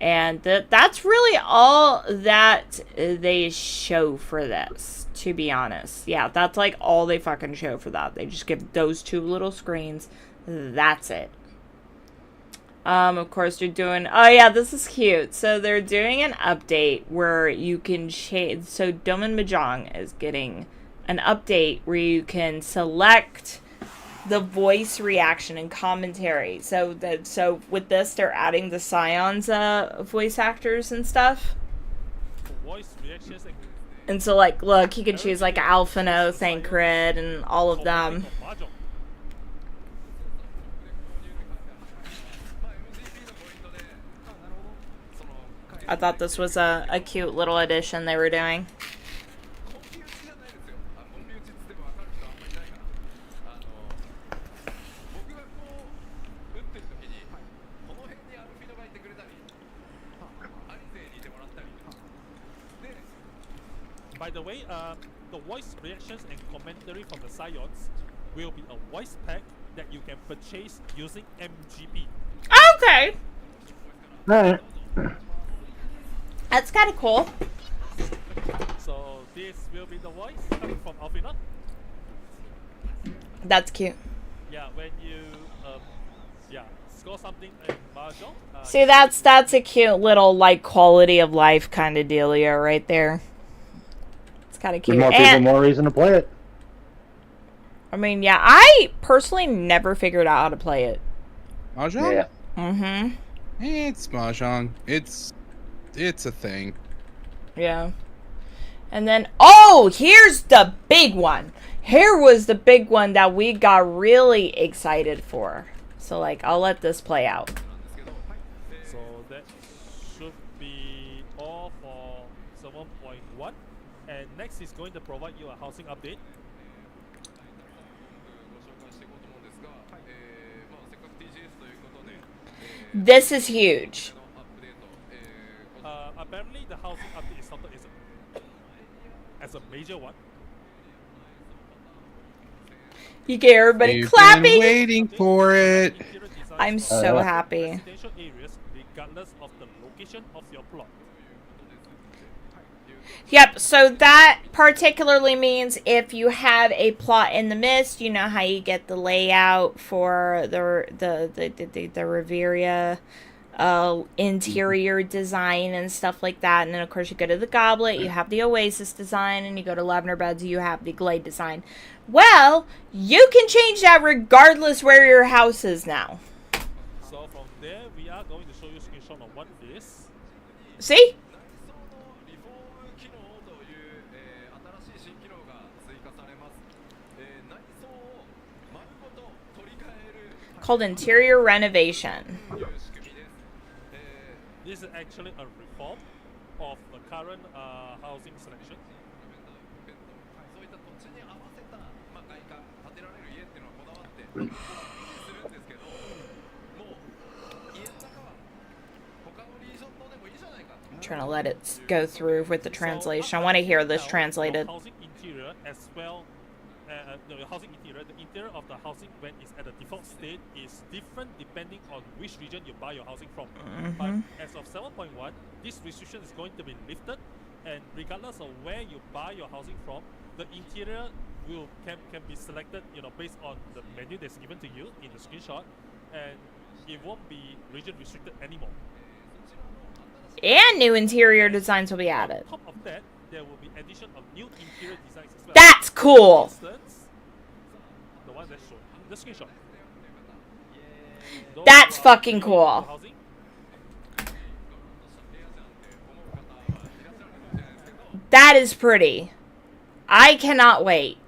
And that's really all that they show for this, to be honest. Yeah, that's like all they fucking show for that. They just give those two little screens. That's it. Of course they're doing, oh yeah, this is cute. So they're doing an update where you can change, so Doman Mahjong is getting an update where you can select the voice reaction and commentary. So with this, they're adding the Scions voice actors and stuff. Voice reactions And so, like, look, you can choose, like, Alphino, Thancred, and all of them. I thought this was a cute little addition they were doing. By the way, the voice reactions and commentary from the Scions will be a voice pack that you can purchase using MGP. Okay. Alright. That's kind of cool. So this will be the voice coming from Alphina. That's cute. Yeah, when you score something in Mahjong. See, that's a cute little, like, quality of life kind of dealio right there. It's kind of Give cute. more people And, more reason to play it. I mean, yeah, I personally never figured out how to play it. Mahjong? Yeah. Mm-hmm. It's Mahjong. It's a thing. Yeah. And then, oh, here's the big one. Here was the big one that we got really excited for. So, like, I'll let this play out. So that should be all for 7.1. And next is going to provide you a housing update. This is huge. Apparently the housing update is something as a major one. You get everybody You've been clapping. waiting for it. Interior design I'm for so yeah. happy. residential areas regardless of the location of your plot. Yep, so that particularly means if you have a plot in the mist, you know how you get the layout for the Riviera interior design and stuff like that. And then, of course, you go to the Goblet, you have the Oasis design, and you go to Lavender Beds, you have the Glade design. Well, you can change that regardless where your house is now. So from there, we are going to show you a screenshot of what it is. See? Called interior renovation. This is actually a reform of the current housing selection. I'm trying to let it go through with the translation. I want to hear this translated. Housing interior as well. The housing interior, the interior of the housing when it's at the default state is different depending on which region you buy your housing from. But as of 7.1, this restriction is going to be lifted, and regardless of where you buy your housing from, the interior can be selected, based on the menu that's given to you in the screenshot, and it won't be region restricted anymore. And new interior designs will be added. On top of that, there will be addition of new interior designs as well. That's cool. For instance, the one that's shown in the screenshot. Those That's who are fucking new cool. to housing, That is pretty. I cannot wait.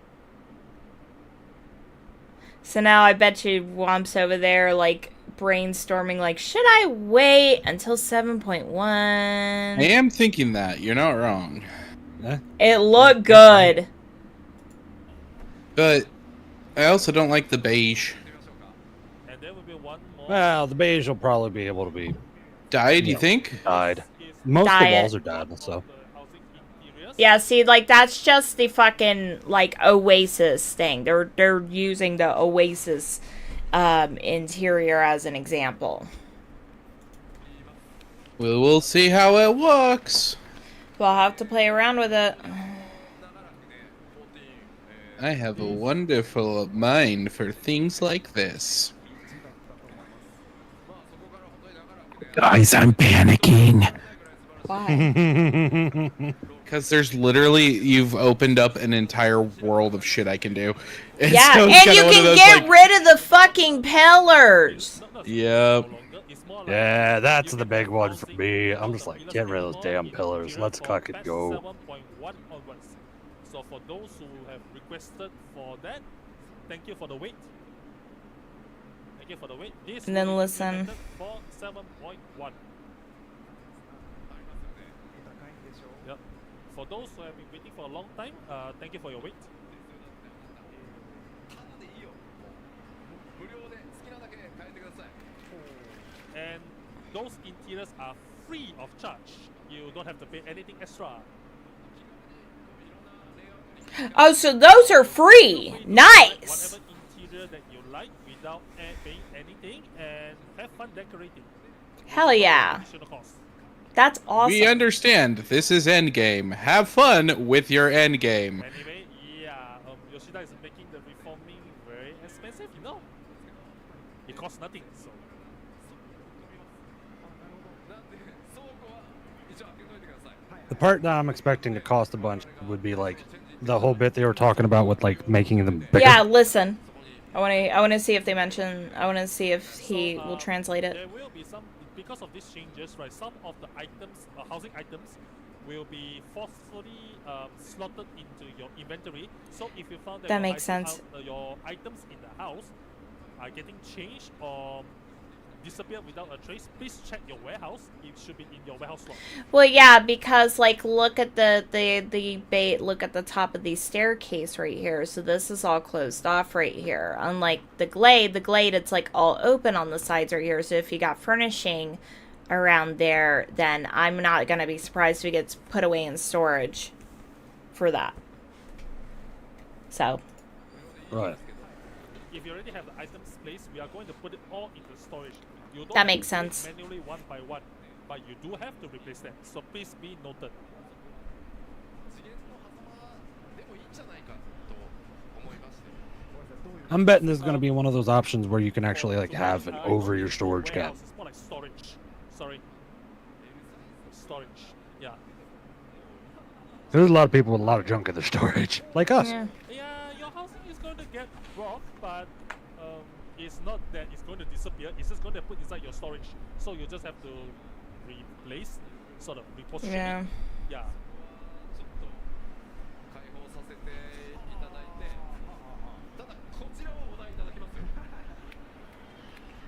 So now I bet you Womps over there, like, brainstorming, like, should I wait until 7.1? I am thinking that. You're not wrong. It looked good. But I also don't like the beige. and there will be one more. Well, the beige will probably be able to be Dyed, you think? dyed. Is Most of the Dye it. walls are dyed, so. the housing interiors. Yeah, see, like, that's just the fucking, like, Oasis thing. They're using the Oasis interior as an example. We'll see how it looks. We'll have to play around with it. I have a wonderful mind for things like this. Guys, I'm panicking. Why? Because there's literally, you've opened up an entire world of shit I can do. And Yeah, so it's and kinda you one of can those, get like, rid of the fucking pillars. Yep. Yeah, that's the big one for me. I'm just like, get rid of those damn pillars. Let's fucking go. 7.1 onwards. So for those who have requested for that, thank you for the wait. Thank you for the wait. This And then will be listen. implemented for 7.1. Yep. For those who have been waiting for a long time, thank you for your wait. And those interiors are free of charge. You don't have to pay anything extra. Oh, so those are free. Nice. Whatever interior that you like without paying anything, and have fun decorating. Hell yeah. Additional cost. That's awesome. We understand this is endgame. Have fun with your endgame. Anyway, yeah, Yoshida is making the reforming very expensive, you know. It costs nothing, so. The part that I'm expecting to cost a bunch would be like the whole bit they were talking about with like making them bigger. Yeah, listen. I want to see if they mention. I want to see if he will translate it. There will be some, because of these changes, right? Some of the items, housing items, will be forcefully slotted into your inventory. So if you found that, That your makes sense. Your items in the house are getting changed or disappear without a trace, please check your warehouse. It should be in your warehouse slot. Well, yeah, because like look at the bait. Look at the top of the staircase right here. So this is all closed off right here. Unlike the glade, it's like all open on the sides right here. So if you got furnishing around there, then I'm not gonna be surprised if it gets put away in storage for that. So. Right. If you already have the items placed, we are going to put it all into storage. You don't That have makes to do it sense. manually one by one, but you do have to replace them. So please be noted. I'm betting this is going to be one of those options where you can actually like have an over your storage cap. Warehouse, it's more like storage. Sorry. Storage. Yeah. There's a lot of people with a lot of junk in their storage, like us. Yeah. Yeah, your housing is going to get robbed, but it's not that it's going to disappear. It's just going to put inside your storage. So you just have to replace, sort of reposition Yeah. it. Yeah.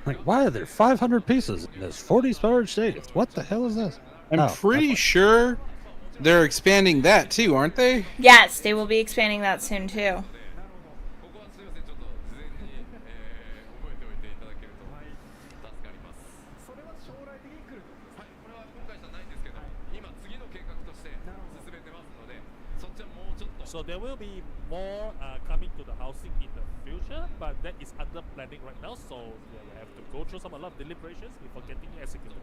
Like, why are there 500 pieces in this 40 storage stages? What the hell is this? I'm Oh, pretty sure they're expanding that too, aren't they? Yes, they will be expanding that soon too. So there will be more coming to the housing in the future, but that is under planning right now. So yeah, we have to go through a lot of deliberations before getting it executed.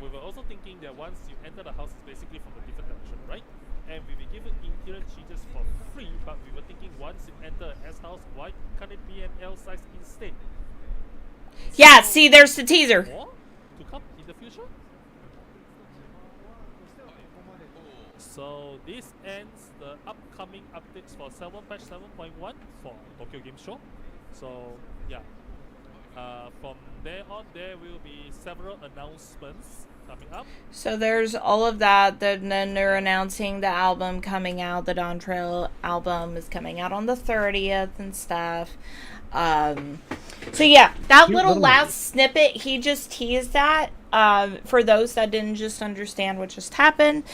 We were also thinking that once you enter the house, it's basically from a different direction, right? And we will give it interior changes for free, but we were thinking once you enter an S house, why can't it be an L size instead? Yeah, So, see, there's the teaser. more to come in the future? So this ends the upcoming updates for patch 7.1 for Tokyo Game Show. So yeah, from there on there will be several announcements coming up. So there's all of that. Then they're announcing the album coming out. The Dawn Trail album is coming out on the 30th and stuff. So yeah, that Cute little little last snippet, he just teased that. For those that didn't just understand what just happened,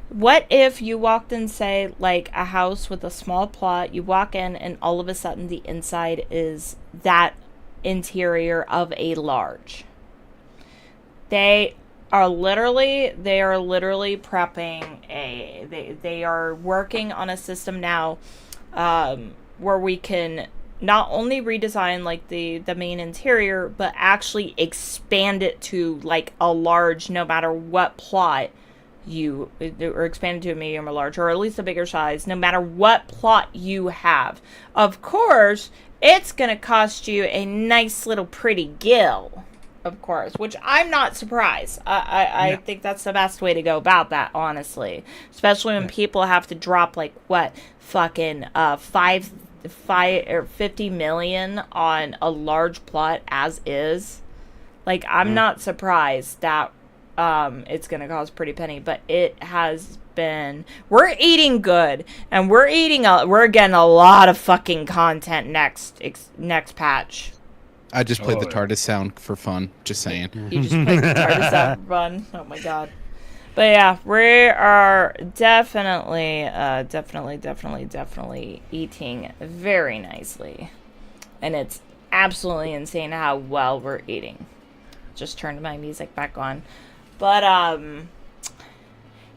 what if you walked in, say, like a house with a small plot, you walk in and all of a sudden the inside is that interior of a large. They are literally prepping they are working on a system now where we can not only redesign like the main interior, but actually expand it to like a large, no matter what plot or expand it to a medium or large, or at least a bigger size, no matter what plot you have. Of course, it's gonna cost you a nice little pretty gill. of course, which I'm not surprised. I think that's the best way to go about that, honestly. Especially when people have to drop, like, what, fucking 5 or 50 million on a large plot as is. Like, I'm not surprised that it's going to cost pretty penny, but it has been... We're eating good, and we're getting a lot of fucking content next patch. I just played the TARDIS sound for fun. Just saying. You just played the TARDIS out run. Oh my god. But yeah, we are definitely eating very nicely. And it's absolutely insane how well we're eating. Just turned my music back on. But,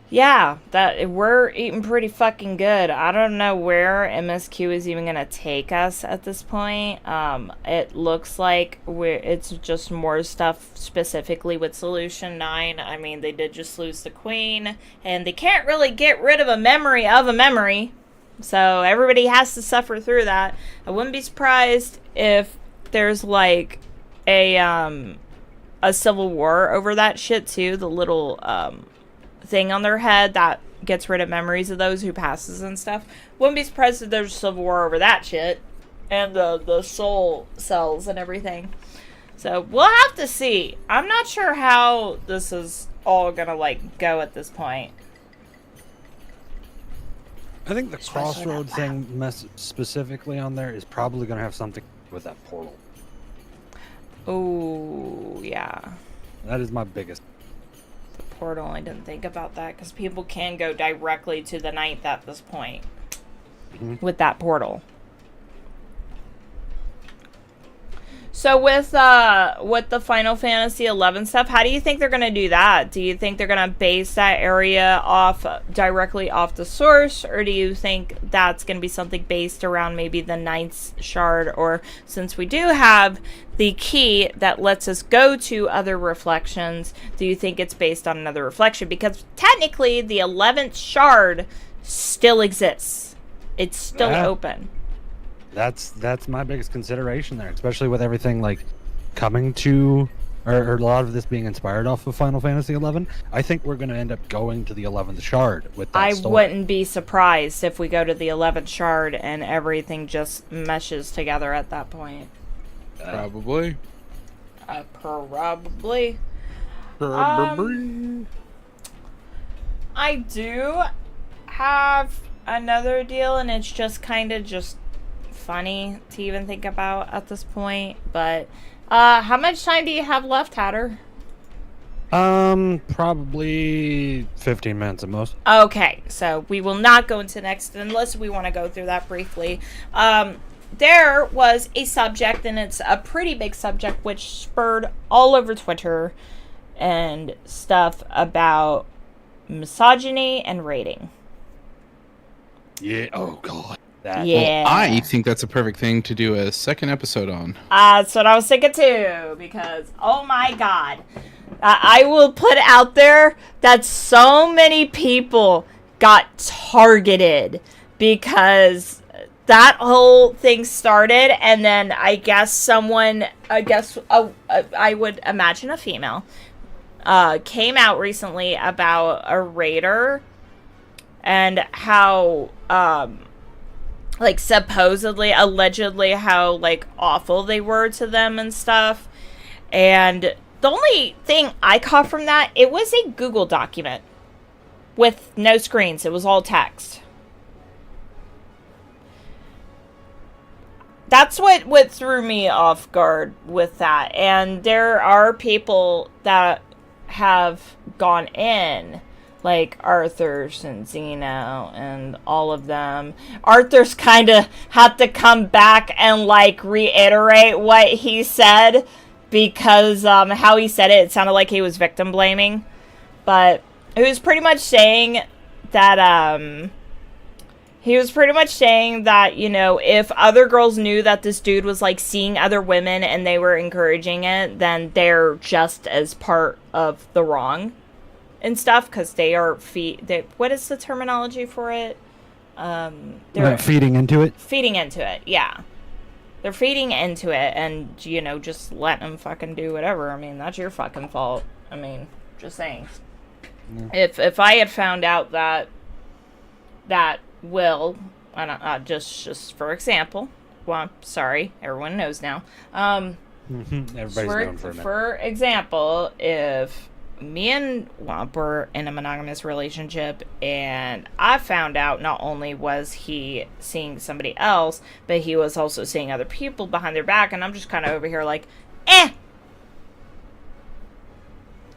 yeah, that we're eating pretty fucking good. I don't know where MSQ is even going to take us at this point. It looks like it's just more stuff specifically with Solution 9. I mean, they did just lose the Queen, and they can't really get rid of a memory of a memory. So everybody has to suffer through that. I wouldn't be surprised if there's like a civil war over that shit too. The little thing on their head that gets rid of memories of those who passes and stuff. Wouldn't be surprised if there's a civil war over that shit. And the soul cells and everything. So we'll have to see. I'm not sure how this is all gonna like go at this point. I think the crossroad thing specifically on there is probably going to have something with that portal. Oh, yeah. That is my biggest. The portal, I didn't think about that, because people can go directly to the 9th at this point. With that portal. So with the Final Fantasy XI stuff, how do you think they're going to do that? Do you think they're going to base that area directly off the source, or do you think that's going to be something based around maybe the 9th shard, or since we do have the key that lets us go to other reflections, do you think it's based on another reflection? Because technically the 11th shard still exists. It's still open. That's my biggest consideration there, especially with everything like coming to, or a lot of this being inspired off of Final Fantasy XI. I think we're going to end up going to the 11th shard with that story. Wouldn't be surprised if we go to the 11th shard and everything just meshes together at that point. Probably. Probably. I do have another deal, and it's just kind of just funny to even think about at this point. But how much time do you have left, Hatter? Probably 15 minutes at most. Okay, so we will not go into next unless we want to go through that briefly. There was a subject, and it's a pretty big subject, which spurred all over Twitter and stuff about misogyny and rating. Yeah. Oh god. Yeah. Well, I think that's a perfect thing to do a second episode on. That's what I was thinking too, because, oh my god. I will put out there that so many people got targeted because that whole thing started, and then I guess I would imagine a female, came out recently about a raider and how, like, supposedly, allegedly, how, like, awful they were to them and stuff. And the only thing I caught from that, it was a Google document with no screens. It was all text. That's what threw me off guard with that. And there are people that have gone in, like Arthur's and Zeno and all of them. Arthur's kind of had to come back and like reiterate what he said, because how he said it sounded like he was victim blaming. But he was pretty much saying that you know, if other girls knew that this dude was like seeing other women and they were encouraging it, then they're just as part of the wrong and stuff, because they are what is the terminology for it? They're feeding into it. Feeding into it, yeah. They're feeding into it and, you know, just letting them fucking do whatever. I mean, that's your fucking fault. I mean, just saying. Yeah. If I had found out that Will, just for example, well, I'm sorry, everyone knows now. Everybody's known for a minute. For example, if me and Womp were in a monogamous relationship and I found out not only was he seeing somebody else, but he was also seeing other people behind their back, and I'm just kind of over here like,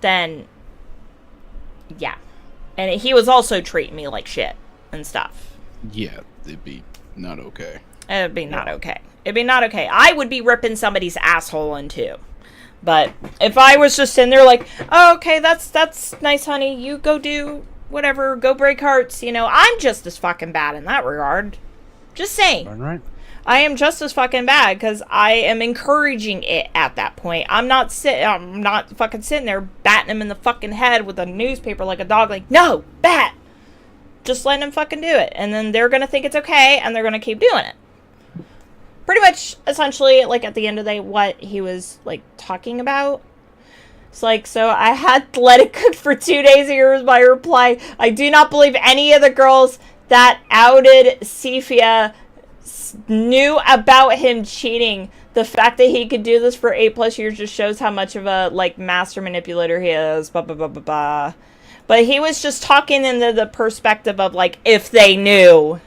then, yeah. And he was also treating me like shit and stuff. Yeah, it'd be not okay. It'd be not okay. It'd be not okay. I would be ripping somebody's asshole in two. But if I was just sitting there like, oh, okay, that's nice, honey. You go do whatever. Go break hearts. You know, I'm just as fucking bad in that regard. Just saying. Right. I am just as fucking bad because I am encouraging it at that point. I'm not fucking sitting there batting him in the fucking head with a newspaper like a dog. Like, no, bat. Just letting him fucking do it. And then they're going to think it's okay and they're going to keep doing it. Pretty much, essentially, like, at the end of the day, what he was, like, talking about. It's like, so I had to let it cook for 2 days. Here was my reply. I do not believe any of the girls that outed Cephia knew about him cheating. The fact that he could do this for 8+ years just shows how much of a, like, master manipulator he is. Blah, blah, blah, blah, blah. But he was just talking into the perspective of, like, if they knew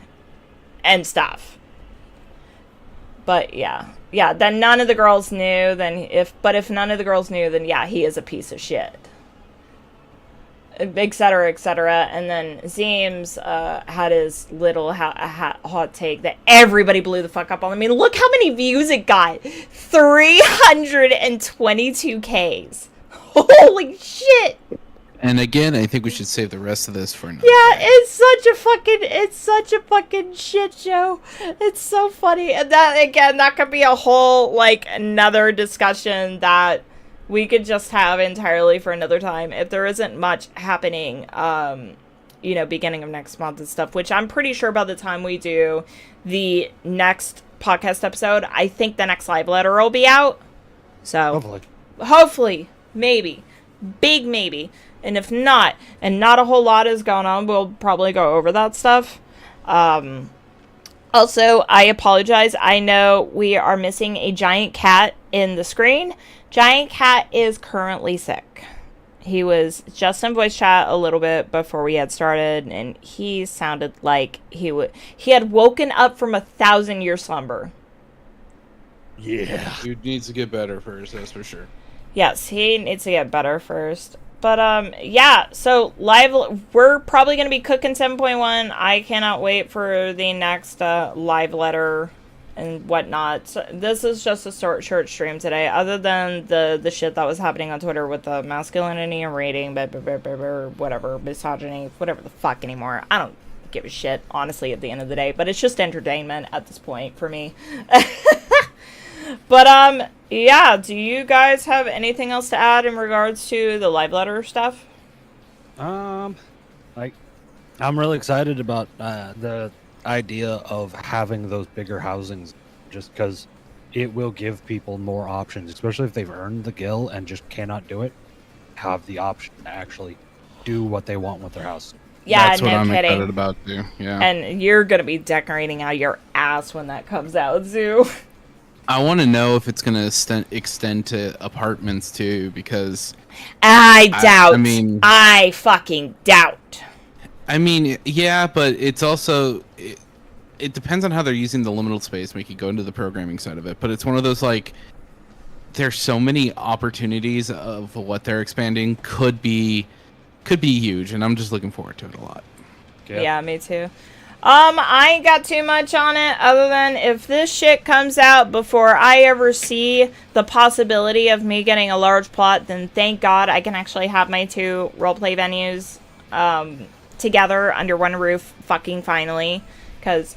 and stuff. But yeah, then none of the girls knew, if none of the girls knew, then yeah, he is a piece of shit. Etc., etc. And then Zeems had his little hot take that everybody blew the fuck up on. I mean, look how many views it got. 322Ks. Holy shit. And again, I think we should save the rest of this for another Yeah, day. it's such a fucking shit show. It's so funny. And that could be a whole, like, another discussion that we could just have entirely for another time. If there isn't much happening, you know, beginning of next month and stuff, which I'm pretty sure by the time we do the next podcast episode, I think the next live letter will be out. So, hopefully, maybe. Big maybe. And if not, and not a whole lot is going on, we'll probably go over that stuff. Also, I apologize. I know we are missing a giant cat in the screen. Giant cat is currently sick. He was just in voice chat a little bit before we had started, and he sounded like he had woken up from 1,000-year slumber. Yeah. Dude needs to get better first, that's for sure. Yes, he needs to get better first. But, yeah, so we're probably going to be cooking 7.1. I cannot wait for the next, live letter and whatnot. So this is just a short stream today, other than the shit that was happening on Twitter with the masculinity and rating, whatever, misogyny, whatever the fuck anymore. I don't give a shit, honestly, at the end of the day, but it's just entertainment at this point for me. But, yeah, do you guys have anything else to add in regards to the live letter stuff? I'm really excited about the idea of having those bigger housings, just because it will give people more options, especially if they've earned the gil and just cannot do it, have the option to actually do what they want with their house. Yeah, that's what I'm kidding. excited about too. Yeah. And you're going to be decorating out your ass when that comes out, Zoo. I want to know if it's going to extend to apartments too, because I doubt. I fucking doubt. I mean, yeah, but it's also it depends on how they're using the liminal space. We could go into the programming side of it, but it's one of those, like, there's so many opportunities of what they're expanding could be huge, and I'm just looking forward to it a lot. Yeah, me too. I ain't got too much on it, other than if this shit comes out before I ever see the possibility of me getting a large plot, then thank God I can actually have my 2 roleplay venues together under one roof fucking finally. Because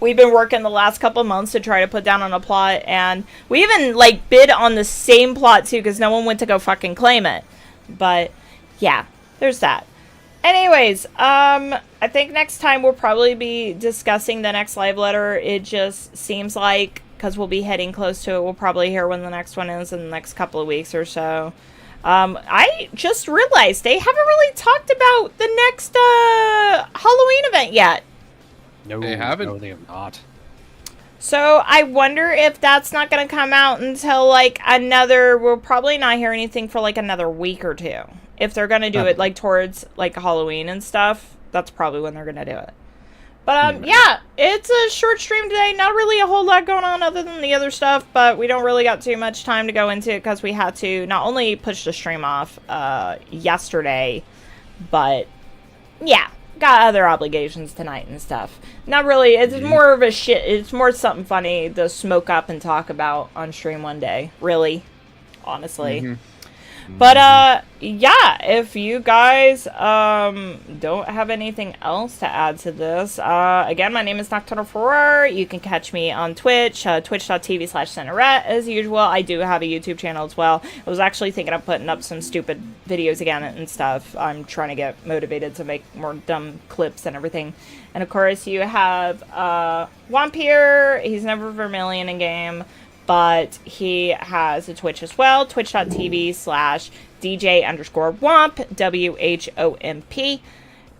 we've been working the last couple months to try to put down on a plot, and we even, like, bid on the same plot too, because no one went to go fucking claim it. But, yeah, there's that. Anyways, I think next time we'll probably be discussing the next live letter. It just seems like, because we'll be heading close to it, we'll probably hear when the next one is in the next couple of weeks or so. I just realized they haven't really talked about the next Halloween event yet. No, They haven't? No, they have not. So I wonder if that's not going to come out until like we'll probably not hear anything for like another week or two. If they're going to do it like towards like Halloween and stuff, that's probably when they're going to do it. But yeah, it's a short stream today. Not really a whole lot going on other than the other stuff, but we don't really got too much time to go into it because we had to not only push the stream off yesterday, but yeah, got other obligations tonight and stuff. Not really. It's more of a shit. It's more something funny to smoke up and talk about on stream one day. Really, honestly. But yeah, if you guys don't have anything else to add to this, again, my name is Nocturnal4. You can catch me on Twitch, twitch.tv/Centerette as usual. I do have a YouTube channel as well. I was actually thinking of putting up some stupid videos again and stuff. I'm trying to get motivated to make more dumb clips and everything. And of course, you have Wampir. He's never Vermilion in game, but he has a Twitch as well, twitch.tv/DJ_Womp, WHOMP.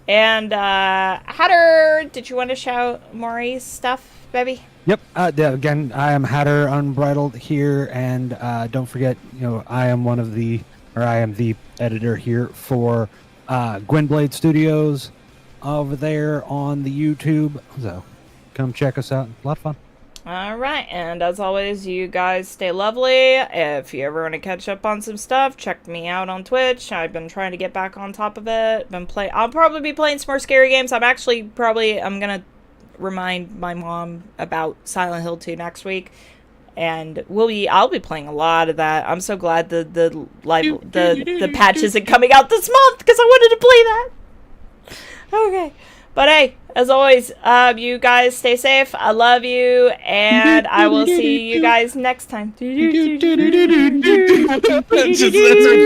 And, Hatter, did you want to shout Maury's stuff, baby? Yep. Again, I am Hatter Unbridled here, and don't forget, I am the editor here for Gwynblade Studios over there on the YouTube. So come check us out. A lot of fun. Alright, and as always, you guys stay lovely. If you ever want to catch up on some stuff, check me out on Twitch. I've been trying to get back on top of it. I'll probably be playing some more scary games. I'm gonna remind my mom about Silent Hill 2 next week. And I'll be playing a lot of that. I'm so glad the patch isn't coming out this month, because I wanted to play that. Okay. But hey, as always, you guys stay safe. I love you, and I will see you guys next time. That's our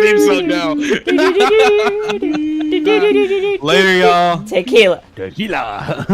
theme song now. Later, y'all. Tequila. Tequila.